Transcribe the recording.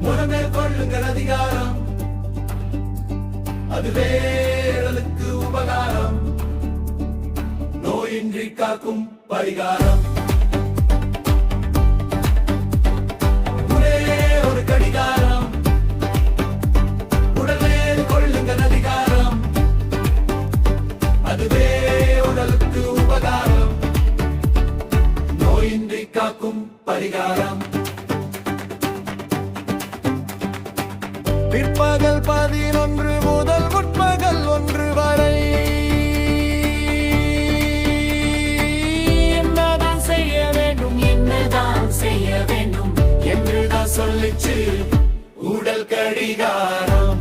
முறமேற்கொள்ளுங்கள் அதிகாரம், அதுவே உடலுக்கு உபகாரம். நோயின்றி காக்கும் பரிகாரம். ஒரே ஒரு கடிகாரம், உடல் கொள்ளுங்கள் அதிகாரம், அதுவே உடலுக்கு உபகாரம். நோயின்றி காக்கும் பரிகாரம். பிற்பகல் 11 முதல் முற்பகல் 1 வரை என்னதான் செய்ய வேண்டும் என்றுதான் சொல்லிச்சு உடல் கடிகாரம்.